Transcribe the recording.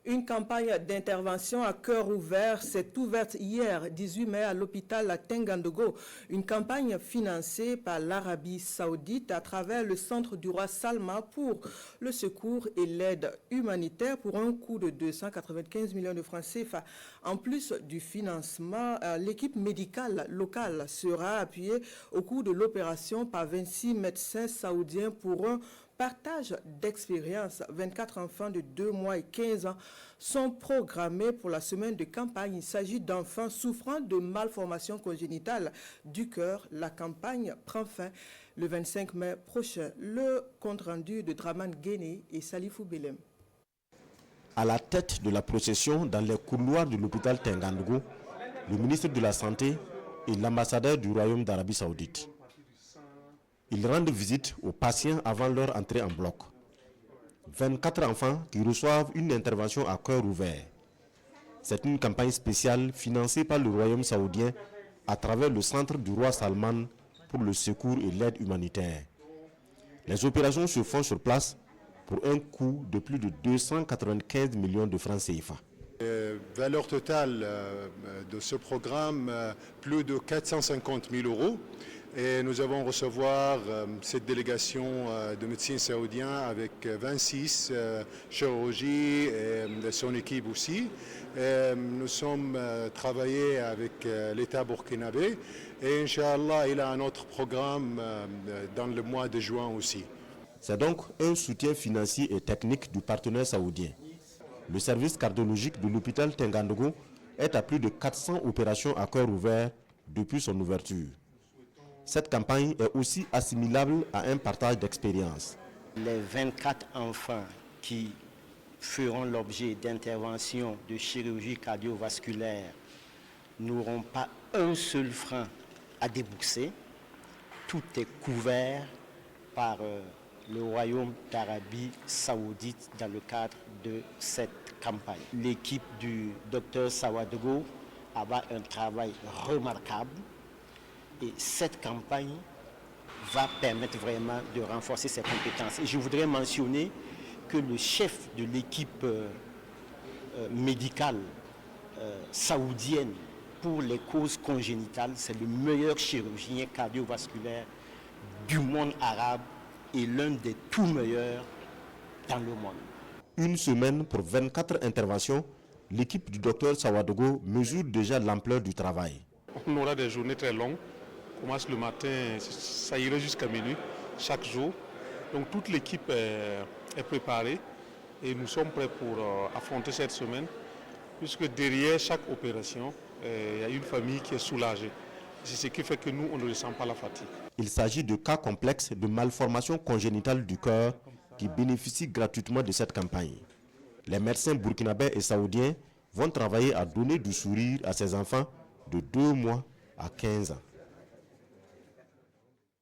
Une campagne d'intervention à cœur ouvert s'est ouverte hier, 18 mai, à l'hôpital Tengandogo. Une campagne financée par l'Arabie Saoudite à travers le centre du roi Salman pour le secours et l'aide humanitaire pour un coût de 295 millions de francs CFA. En plus du financement, l'équipe médicale locale sera appuyée au cours de l'opération par 26 médecins saoudiens pour un partage d'expérience. 24 enfants de 2 mois et 15 ans sont programmés pour la semaine de campagne. Il s'agit d'enfants souffrant de malformations congénitales du cœur. La campagne prend fin le 25 mai prochain. Le compte-rendu de Draman Guéné et Salifou Belem. À la tête de la procession dans les couloirs de l'hôpital Tengandogo, le ministre de la Santé et l'ambassadeur du Royaume d'Arabie Saoudite. Ils rendent visite aux patients avant leur entrée en bloc. 24 enfants qui reçoivent une intervention à cœur ouvert. C'est une campagne spéciale financée par le Royaume saoudien à travers le centre du roi Salman pour le secours et l'aide humanitaire. Les opérations se font sur place pour un coût de plus de 295 millions de francs CFA. Valeur totale de ce programme, plus de 450 000 euros. Et nous allons recevoir cette délégation de médecins saoudiens avec 26 chirurgies et son équipe aussi. Et nous sommes travaillés avec l'État burkinabé et Inch'Allah, il a un autre programme dans le mois de juin aussi. C'est donc un soutien financier et technique du partenaire saoudien. Le service cardiologique de l'hôpital Tengandogo est à plus de 400 opérations à cœur ouvert depuis son ouverture. Cette campagne est aussi assimilable à un partage d'expérience. Les 24 enfants qui feront l'objet d'interventions de chirurgie cardiovasculaire n'auront pas un seul franc à débourser. Tout est couvert par le Royaume d'Arabie Saoudite dans le cadre de cette campagne. L'équipe du Dr Sawadogo a un travail remarquable. Et cette campagne va permettre vraiment de renforcer ses compétences. Et je voudrais mentionner que le chef de l'équipe médicale saoudienne pour les causes congénitales, c'est le meilleur chirurgien cardiovasculaire du monde arabe et l'un des tout meilleurs dans le monde. Une semaine pour 24 interventions, l'équipe du docteur Sawadogo mesure déjà l'ampleur du travail. On aura des journées très longues. On commence le matin, ça irait jusqu'à minuit, chaque jour. Donc toute l'équipe est préparée et nous sommes prêts pour affronter cette semaine, puisque derrière chaque opération, il y a une famille qui est soulagée. C'est ce qui fait que nous, on ne ressent pas la fatigue. Il s'agit de cas complexes de malformation congénitale du cœur qui bénéficient gratuitement de cette campagne. Les médecins burkinabés et saoudiens vont travailler à donner du sourire à ces enfants de 2 mois à 15 ans.